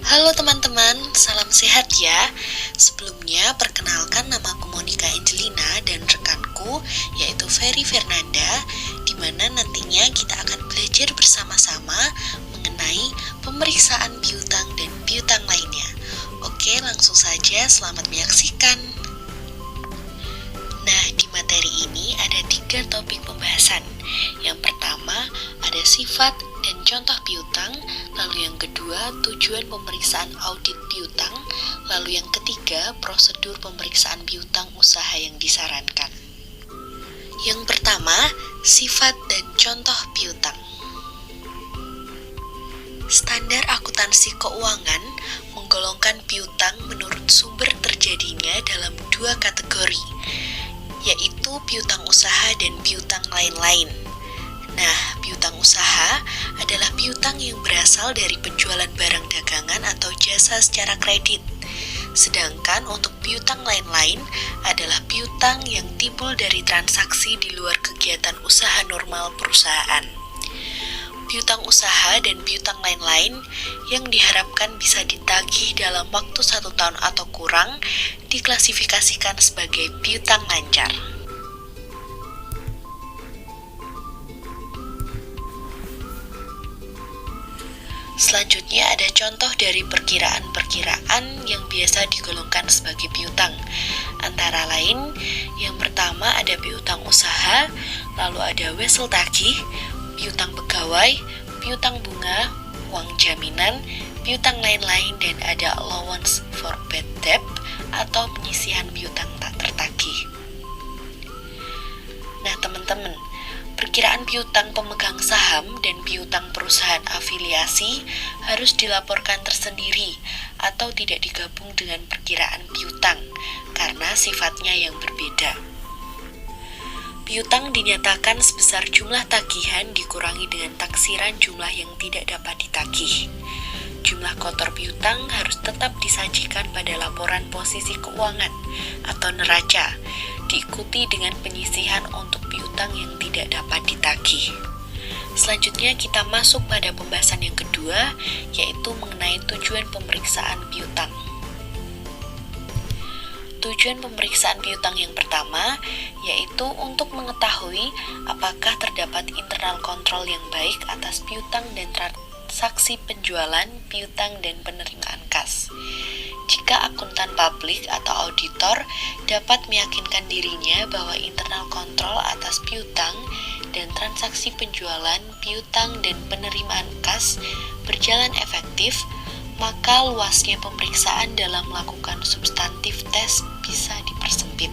Halo teman-teman, salam sehat ya. Sebelumnya, perkenalkan nama aku Monica Angelina dan rekanku yaitu Ferry Fernanda, di mana nantinya kita akan belajar bersama-sama mengenai pemeriksaan piutang dan piutang lainnya. Oke, langsung saja selamat menyaksikan. Nah, di materi ini ada 3 topik pembahasan. Yang pertama, ada sifat dan contoh piutang, lalu yang kedua, tujuan pemeriksaan audit piutang, lalu yang ketiga, prosedur pemeriksaan piutang usaha yang disarankan. Yang pertama, sifat dan contoh piutang. Standar akuntansi keuangan menggolongkan piutang menurut sumber terjadinya dalam 2 kategori, yaitu piutang usaha dan piutang lain-lain. Nah, piutang usaha adalah piutang yang berasal dari penjualan barang dagangan atau jasa secara kredit. Sedangkan untuk piutang lain-lain adalah piutang yang timbul dari transaksi di luar kegiatan usaha normal perusahaan. Piutang usaha dan piutang lain-lain yang diharapkan bisa ditagih dalam waktu 1 tahun atau kurang diklasifikasikan sebagai piutang lancar. Selanjutnya ada contoh dari perkiraan-perkiraan yang biasa digolongkan sebagai piutang. Antara lain, yang pertama ada piutang usaha, lalu ada wesel tagih, piutang pegawai, piutang bunga, uang jaminan, piutang lain-lain, dan ada allowance for bad debt atau penyisihan piutang tak tertagih. Nah teman-teman, perkiraan piutang pemegang saham dan piutang perusahaan afiliasi harus dilaporkan tersendiri atau tidak digabung dengan perkiraan piutang karena sifatnya yang berbeda. Piutang dinyatakan sebesar jumlah tagihan dikurangi dengan taksiran jumlah yang tidak dapat ditagih. Jumlah kotor piutang harus tetap disajikan pada laporan posisi keuangan atau neraca, diikuti dengan penyisihan untuk piutang yang tidak dapat ditagih. Selanjutnya kita masuk pada pembahasan yang kedua, yaitu mengenai tujuan pemeriksaan piutang. Tujuan pemeriksaan piutang yang pertama yaitu untuk mengetahui apakah terdapat internal kontrol yang baik atas piutang dan transaksi penjualan, piutang, dan penerimaan kas. Jika akuntan publik atau auditor dapat meyakinkan dirinya bahwa internal kontrol atas piutang dan transaksi penjualan, piutang, dan penerimaan kas berjalan efektif, maka luasnya pemeriksaan dalam melakukan substantif tes bisa dipersempit.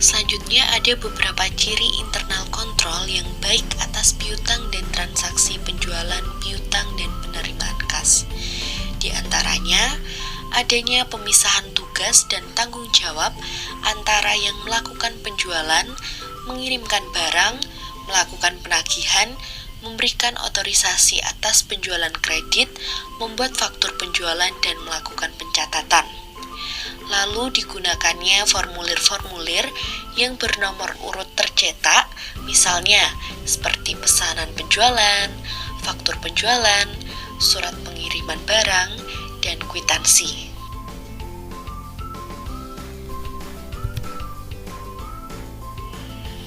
Selanjutnya ada beberapa ciri internal kontrol yang baik atas piutang dan transaksi penjualan, piutang, dan penerimaan kas. Di antaranya, adanya pemisahan tugas dan tanggung jawab antara yang melakukan penjualan, mengirimkan barang, melakukan penagihan, memberikan otorisasi atas penjualan kredit, membuat faktur penjualan, dan melakukan pencatatan. Lalu digunakannya formulir-formulir yang bernomor urut tercetak, misalnya seperti pesanan penjualan, faktur penjualan, surat pengiriman barang, dan kwitansi.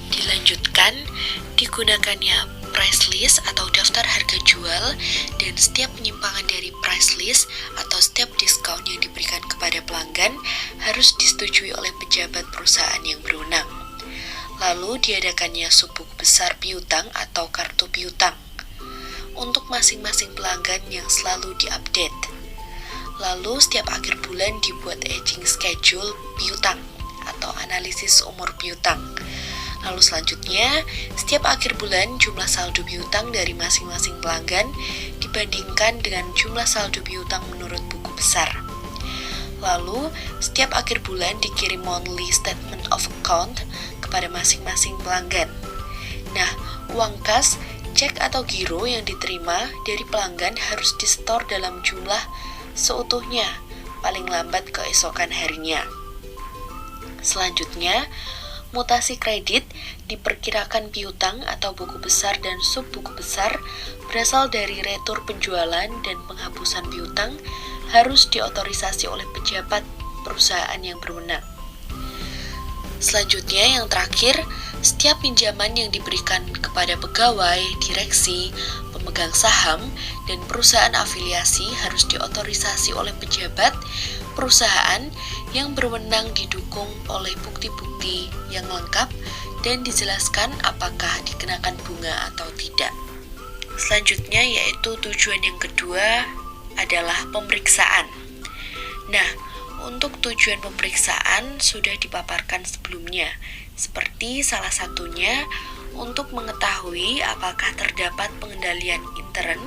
Dilanjutkan, digunakannya price list atau daftar harga jual, dan setiap penyimpangan dari price list atau setiap diskon yang diberikan kepada pelanggan harus disetujui oleh pejabat perusahaan yang berwenang. Lalu diadakannya subbuku besar piutang atau kartu piutang untuk masing-masing pelanggan yang selalu diupdate. Lalu setiap akhir bulan dibuat aging schedule piutang atau analisis umur piutang. Lalu selanjutnya, setiap akhir bulan jumlah saldo piutang dari masing-masing pelanggan dibandingkan dengan jumlah saldo piutang menurut buku besar. Lalu, setiap akhir bulan dikirim monthly statement of account kepada masing-masing pelanggan. Nah, uang kas, cek atau giro yang diterima dari pelanggan harus disetor dalam jumlah seutuhnya, paling lambat keesokan harinya. Selanjutnya, Mutasi kredit diperkirakan piutang atau buku besar dan sub buku besar berasal dari retur penjualan dan penghapusan piutang harus diotorisasi oleh pejabat perusahaan yang berwenang. Selanjutnya yang terakhir, setiap pinjaman yang diberikan kepada pegawai, direksi, pemegang saham, dan perusahaan afiliasi harus diotorisasi oleh pejabat perusahaan yang berwenang didukung oleh bukti-bukti yang lengkap dan dijelaskan apakah dikenakan bunga atau tidak. Selanjutnya yaitu tujuan yang kedua adalah pemeriksaan. Nah, untuk tujuan pemeriksaan sudah dipaparkan sebelumnya, seperti salah satunya untuk mengetahui apakah terdapat pengendalian intern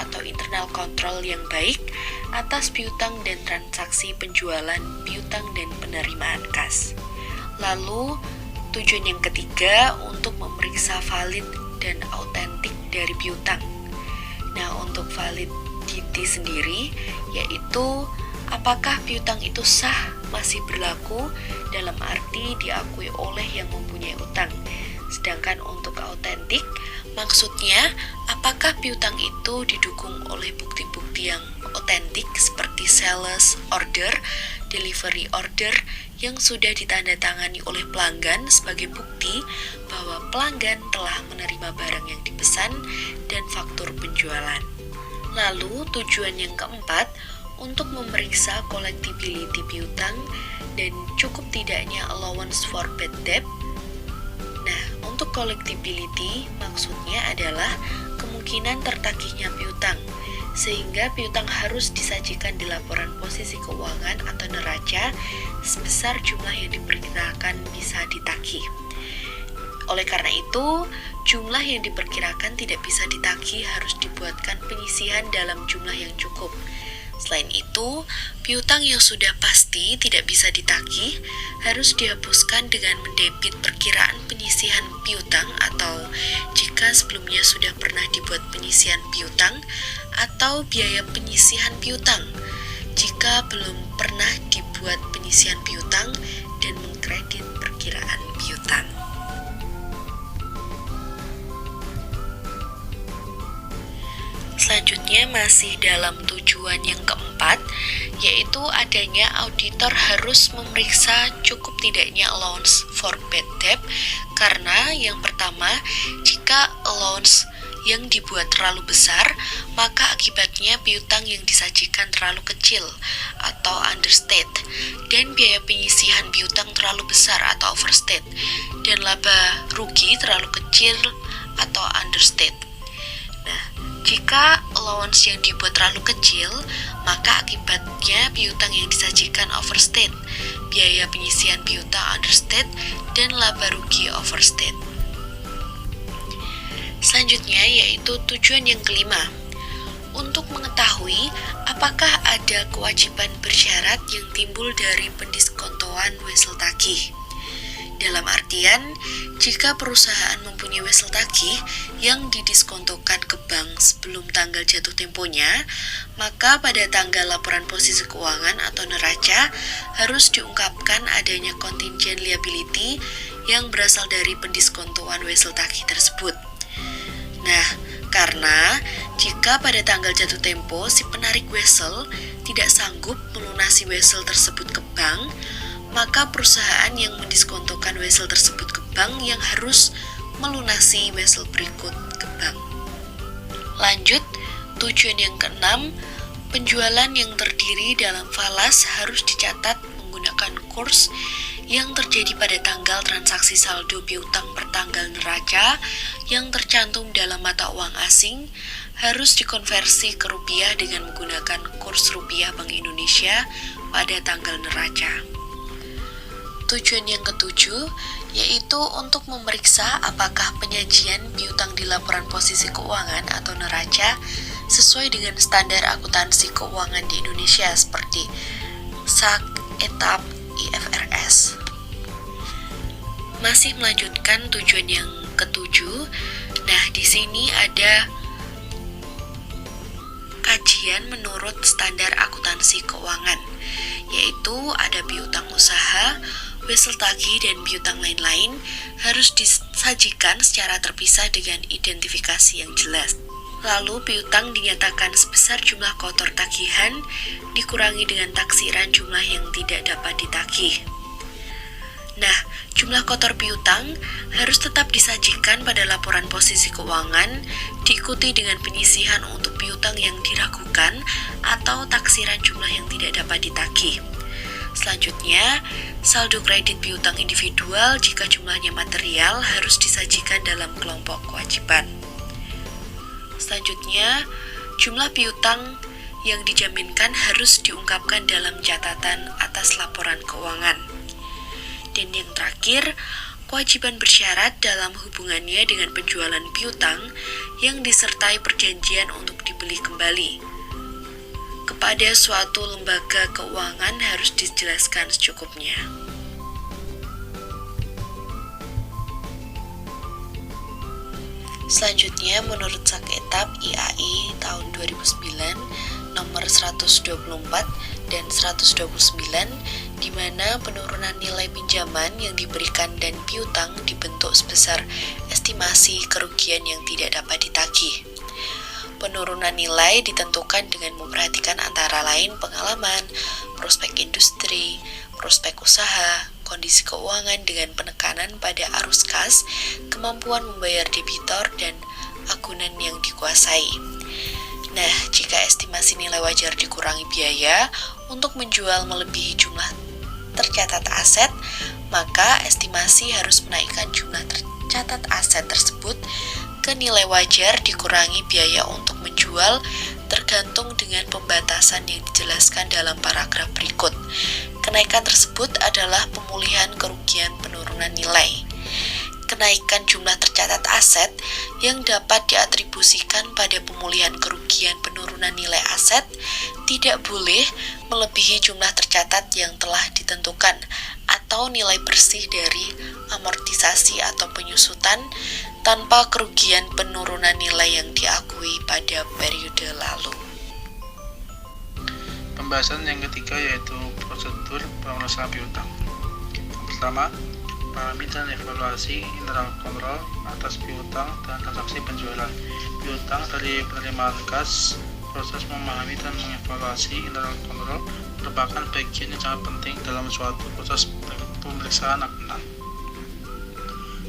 atau internal control yang baik atas piutang dan transaksi penjualan piutang dan penerimaan kas. Lalu, tujuan yang ketiga untuk memeriksa valid dan autentik dari piutang. Nah, untuk validity sendiri yaitu apakah piutang itu sah, masih berlaku dalam arti diakui oleh yang mempunyai utang. Sedangkan untuk autentik, maksudnya apakah piutang itu didukung oleh bukti-bukti yang otentik seperti sales order, delivery order yang sudah ditandatangani oleh pelanggan sebagai bukti bahwa pelanggan telah menerima barang yang dipesan dan faktur penjualan. Lalu tujuan yang keempat untuk memeriksa collectibility piutang dan cukup tidaknya allowance for bad debt. Nah, untuk collectibility maksudnya adalah kemungkinan tertagihnya piutang, sehingga piutang harus disajikan di laporan posisi keuangan atau neraca sebesar jumlah yang diperkirakan bisa ditagih. Oleh karena itu, jumlah yang diperkirakan tidak bisa ditagih harus dibuatkan penyisihan dalam jumlah yang cukup. Selain itu, piutang yang sudah pasti tidak bisa ditagih harus dihapuskan dengan mendebit perkiraan penyisihan piutang atau jika sebelumnya sudah pernah dibuat penyisihan piutang atau biaya penyisihan piutang jika belum pernah dibuat penyisihan piutang dan mengkredit perkiraan piutang. Selanjutnya masih dalam tujuan yang keempat, yaitu adanya auditor harus memeriksa cukup tidaknya allowance for bad debt, karena yang pertama, jika allowance yang dibuat terlalu besar, maka akibatnya piutang yang disajikan terlalu kecil atau understate, dan biaya penyisihan piutang terlalu besar atau overstate, dan laba rugi terlalu kecil atau understate. Jika allowance yang dibuat terlalu kecil, maka akibatnya piutang yang disajikan overstate, biaya penyisihan piutang understate, dan laba rugi overstate. Selanjutnya yaitu tujuan yang kelima, untuk mengetahui apakah ada kewajiban bersyarat yang timbul dari pendiskontoan wesel tagih. Dalam artian, jika perusahaan mempunyai wesel tagih yang didiskontokan ke bank sebelum tanggal jatuh temponya, maka pada tanggal laporan posisi keuangan atau neraca harus diungkapkan adanya contingent liability yang berasal dari pendiskontoan wesel tagih tersebut. Nah, karena jika pada tanggal jatuh tempo si penarik wesel tidak sanggup melunasi wesel tersebut ke bank, maka perusahaan yang mendiskontokan wesel tersebut ke bank yang harus melunasi wesel berikut ke bank. Lanjut, tujuan yang keenam, penjualan yang terdiri dalam falas harus dicatat menggunakan kurs yang terjadi pada tanggal transaksi saldo piutang per tanggal neraca yang tercantum dalam mata uang asing harus dikonversi ke rupiah dengan menggunakan kurs rupiah Bank Indonesia pada tanggal neraca. Tujuan yang ketujuh yaitu untuk memeriksa apakah penyajian piutang di laporan posisi keuangan atau neraca sesuai dengan standar akuntansi keuangan di Indonesia seperti SAK, ETAP, IFRS. Masih melanjutkan tujuan yang ketujuh. Nah, di sini ada kajian menurut standar akuntansi keuangan, yaitu ada piutang usaha, wesel tagih dan piutang lain-lain harus disajikan secara terpisah dengan identifikasi yang jelas. Lalu piutang dinyatakan sebesar jumlah kotor tagihan dikurangi dengan taksiran jumlah yang tidak dapat ditagih. Nah, jumlah kotor piutang harus tetap disajikan pada laporan posisi keuangan, diikuti dengan penyisihan untuk piutang yang diragukan atau taksiran jumlah yang tidak dapat ditagih. Selanjutnya, saldo kredit piutang individual jika jumlahnya material harus disajikan dalam kelompok kewajiban. Selanjutnya, jumlah piutang yang dijaminkan harus diungkapkan dalam catatan atas laporan keuangan. Dan yang terakhir, kewajiban bersyarat dalam hubungannya dengan penjualan piutang yang disertai perjanjian untuk dibeli kembali. Kepada suatu lembaga keuangan harus dijelaskan secukupnya. Selanjutnya, menurut Saketab IAI tahun 2009 nomor 124 dan 129, di mana penurunan nilai pinjaman yang diberikan dan piutang dibentuk sebesar estimasi kerugian yang tidak dapat ditagih. Penurunan nilai ditentukan dengan memperhatikan antara lain pengalaman, prospek industri, prospek usaha, kondisi keuangan dengan penekanan pada arus kas, kemampuan membayar debitor, dan agunan yang dikuasai. Nah, jika estimasi nilai wajar dikurangi biaya untuk menjual melebihi jumlah tercatat aset, maka estimasi harus menaikkan jumlah tercatat aset tersebut ke nilai wajar dikurangi biaya untuk menjual tergantung dengan pembatasan yang dijelaskan dalam paragraf berikut. Kenaikan tersebut adalah pemulihan kerugian penurunan nilai. Kenaikan jumlah tercatat aset yang dapat diatribusikan pada pemulihan kerugian penurunan nilai aset tidak boleh melebihi jumlah tercatat yang telah ditentukan atau nilai bersih dari amortisasi atau penyusutan tanpa kerugian penurunan nilai yang diakui pada periode lalu. Pembahasan yang ketiga yaitu prosedur pengurusan piutang. Pertama, pahami dan evaluasi internal kontrol atas piutang dan transaksi penjualan piutang dari penerimaan kas. Proses memahami dan mengevaluasi internal kontrol merupakan bagian yang sangat penting dalam suatu proses pemeriksaan akuntan.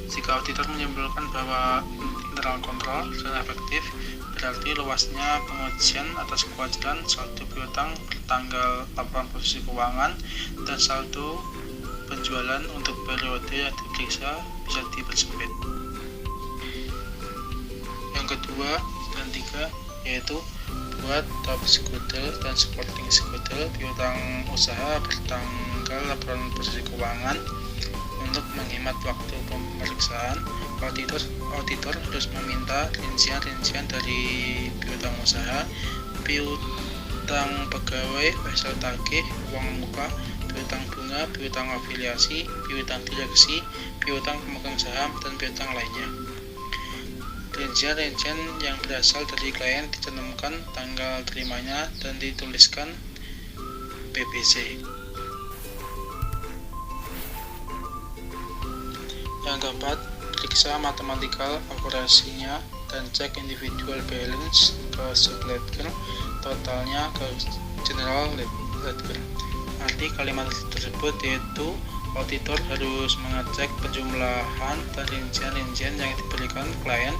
Jika auditor menyimpulkan bahwa internal kontrol sudah efektif, berarti luasnya pengujian atas kewajaran saldo piutang tanggal laporan posisi keuangan dan saldo penjualan untuk periode yang diperiksa bisa dipersempit. Yang kedua dan tiga yaitu buat top schedule dan supporting schedule piutang usaha bertanggal laporan posisi keuangan. Untuk menghemat waktu pemeriksaan, auditor harus meminta rincian dari piutang usaha, piutang pegawai, wesel tagih, uang muka, piutang bunga, piutang afiliasi, piutang direksi, piutang pemegang saham, dan piutang lainnya. Rincian yang berasal dari klien dicantumkan tanggal terimanya dan dituliskan BBC. Yang keempat, periksa matematikal akurasinya dan cek individual balance ke subledger, totalnya ke general ledger. Arti kalimat tersebut yaitu auditor harus mengecek penjumlahan dan rincian yang diberikan klien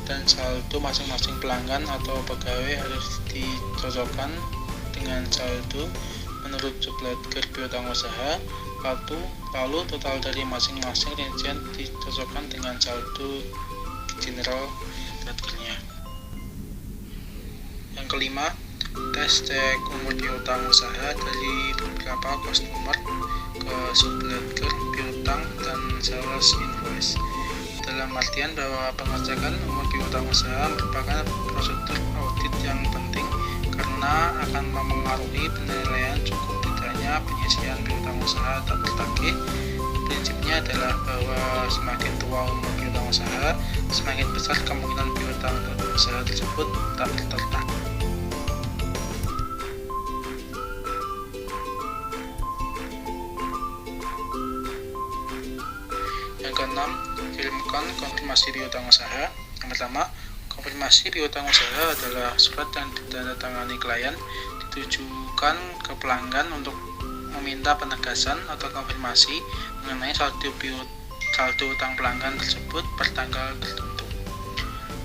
dan saldo masing-masing pelanggan atau pegawai harus dicocokkan dengan saldo menurut subledger piutang usaha. Lalu total dari masing-masing rincian dicocokkan dengan saldo general ledgernya. Yang kelima, tes cek umur piutang usaha dari beberapa customer ke subledger piutang dan sales invoice. Dalam artian bahwa pengecekan umur piutang usaha merupakan prosedur audit yang penting karena akan mempengaruhi penilaian cukup tidaknya penyisian piutang usaha tak tertagih. Prinsipnya adalah bahwa semakin tua umur piutang usaha, semakin besar kemungkinan piutang usaha tersebut tak tertagih. keenam, kirimkan konfirmasi piutang usaha. Yang pertama, konfirmasi piutang usaha adalah surat yang ditandatangani klien ditujukan ke pelanggan untuk meminta penegasan atau konfirmasi mengenai saldo utang pelanggan tersebut per tanggal tertentu.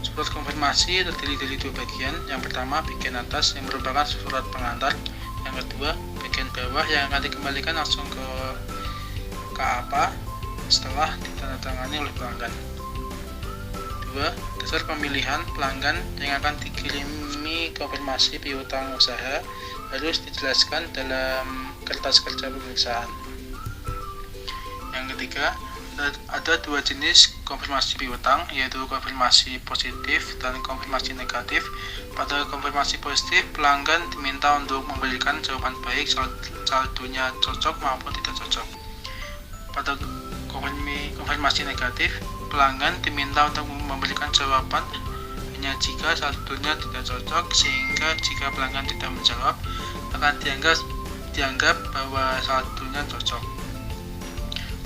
Surat konfirmasi terdiri dari dua bagian. Yang pertama, bagian atas yang merupakan surat pengantar. Yang kedua, bagian bawah yang akan dikembalikan langsung ke KAPA setelah ditandatangani oleh pelanggan. 2. Dasar pemilihan pelanggan yang akan dikirimi konfirmasi piutang usaha harus dijelaskan dalam kertas kerja pemeriksaan. Yang ketiga, ada dua jenis konfirmasi piutang, yaitu konfirmasi positif dan konfirmasi negatif. Pada konfirmasi positif, pelanggan diminta untuk memberikan jawaban baik saldonya cocok maupun tidak cocok. Pada konfirmasi negatif, pelanggan diminta untuk memberikan jawaban hanya jika saldonya tidak cocok, sehingga jika pelanggan tidak menjawab akan dianggap bahwa saldonya cocok.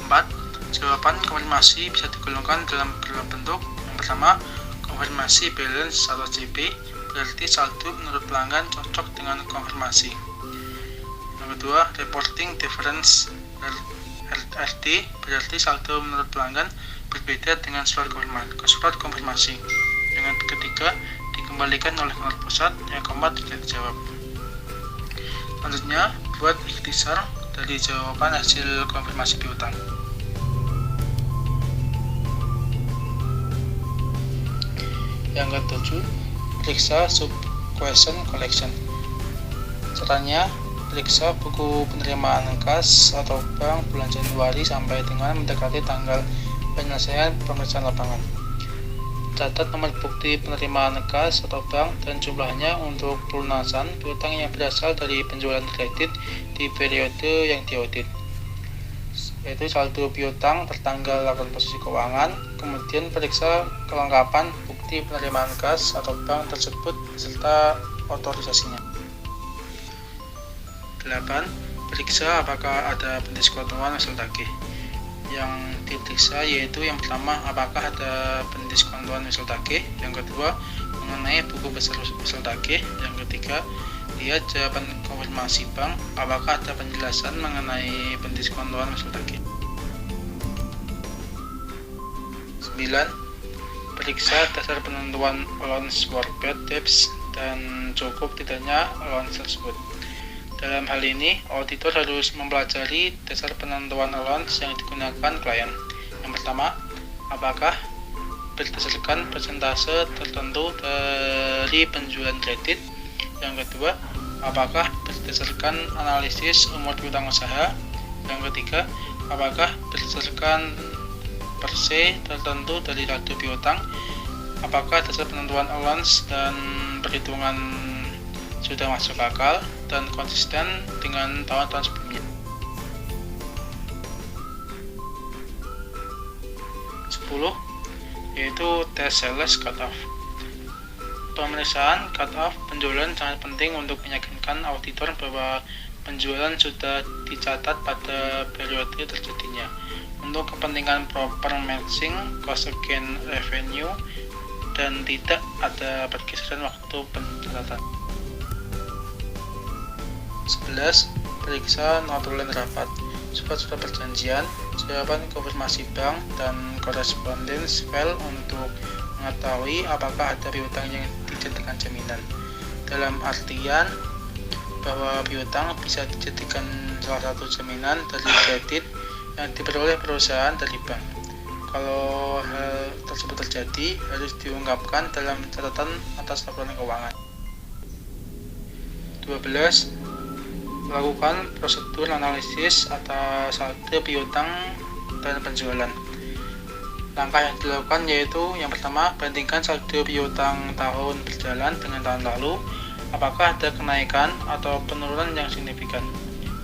4. Jawaban konfirmasi bisa digolongkan dalam beberapa bentuk. Yang pertama, konfirmasi balance atau CB, berarti saldo menurut pelanggan cocok dengan konfirmasi. Yang kedua, reporting difference RD, berarti saldo menurut pelanggan berbeda dengan surat konfirmasi. Yang ketiga, dikembalikan oleh kantor pusat. Yang keempat, tidak dijawab. Selanjutnya, buat ikhtisar dari jawaban hasil konfirmasi piutang. Yang ketujuh, periksa sub-question collection. Caranya, periksa buku penerimaan kas atau bank bulan Januari sampai dengan mendekati tanggal penyelesaian pemeriksaan lapangan. Catat nomor bukti penerimaan kas atau bank dan jumlahnya untuk pelunasan piutang yang berasal dari penjualan kredit di periode yang diaudit, yaitu saldo piutang tertanggal laporan posisi keuangan. Kemudian periksa kelengkapan bukti penerimaan kas atau bank tersebut serta otorisasinya. 8. Periksa apakah ada pendiskontuan hasil tagih. Yang diperiksa yaitu yang pertama, apakah ada pendiskontuan hasil tagih. Yang kedua, mengenai buku besar hasil tagih. Yang ketiga, lihat jawaban konfirmasi bank, apakah ada penjelasan mengenai pendiskontuan hasil tagih. 9. Periksa dasar penentuan allowance work bad debts dan cukup tidaknya allowance tersebut. Dalam hal ini, auditor harus mempelajari dasar penentuan allowance yang digunakan klien. Yang pertama, apakah berdasarkan persentase tertentu dari penjualan kredit. Yang kedua, apakah berdasarkan analisis umur piutang usaha. Yang ketiga, apakah berdasarkan perse tertentu dari saldo piutang. Apakah dasar penentuan allowance dan perhitungan sudah masuk akal dan konsisten dengan tahun-tahun sebelumnya. 10. Yaitu tes sales cut-off. Pemeriksaan cut-off penjualan sangat penting untuk meyakinkan auditor bahwa penjualan sudah dicatat pada periode terjadinya. Untuk kepentingan proper matching cost against revenue dan tidak ada pergeseran waktu pencatatan. 11. Periksa notulen rapat, surat-surat perjanjian, jawaban konfirmasi bank, dan correspondence file untuk mengetahui apakah ada piutang yang dijadikan jaminan. Dalam artian bahwa piutang bisa dijadikan salah satu jaminan dari kredit yang diperoleh perusahaan dari bank. Kalau hal tersebut terjadi, harus diungkapkan dalam catatan atas laporan keuangan. 12. Melakukan prosedur analisis atas saldo piutang dan penjualan. Langkah yang dilakukan yaitu yang pertama, bandingkan saldo piutang tahun berjalan dengan tahun lalu, apakah ada kenaikan atau penurunan yang signifikan.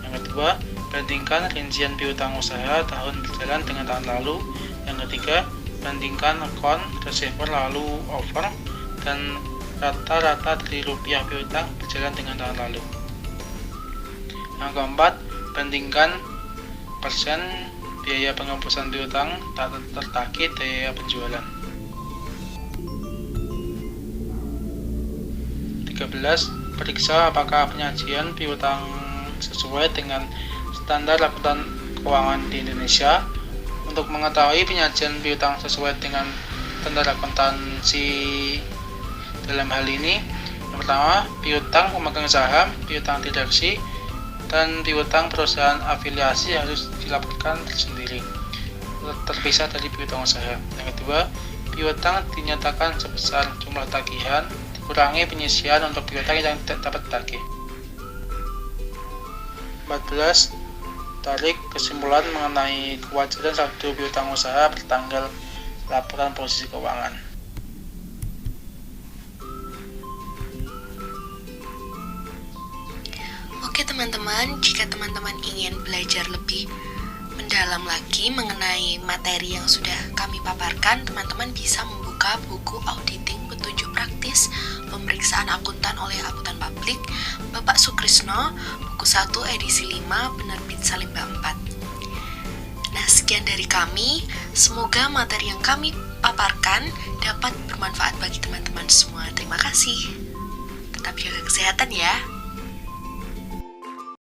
Yang kedua, bandingkan rincian piutang usaha tahun berjalan dengan tahun lalu. Yang ketiga, bandingkan account receivable lalu over dan rata-rata dari rupiah piutang berjalan dengan tahun lalu. Yang keempat, bandingkan persen biaya penghapusan piutang tak tertagih biaya penjualan. 13. Periksa apakah penyajian piutang sesuai dengan standar akuntan keuangan di Indonesia. Untuk mengetahui penyajian piutang sesuai dengan standar akuntansi dalam hal ini, yang pertama, piutang pemegang saham, piutang direksi, dan piutang perusahaan afiliasi harus dilaporkan tersendiri, terpisah dari piutang usaha. Yang kedua, piutang dinyatakan sebesar jumlah tagihan, dikurangi penyisian untuk piutang yang tidak dapat tagih. 14. Tarik kesimpulan mengenai kewajaran saldo piutang usaha bertanggal laporan posisi keuangan. Oke teman-teman, jika teman-teman ingin belajar lebih mendalam lagi mengenai materi yang sudah kami paparkan, teman-teman bisa membuka buku auditing petunjuk praktis pemeriksaan akuntan oleh akuntan publik Bapak Sukrisno, buku 1 edisi 5 penerbit Salemba 4. Nah, sekian dari kami. Semoga materi yang kami paparkan dapat bermanfaat bagi teman-teman semua. Terima kasih. Tetap jaga kesehatan ya.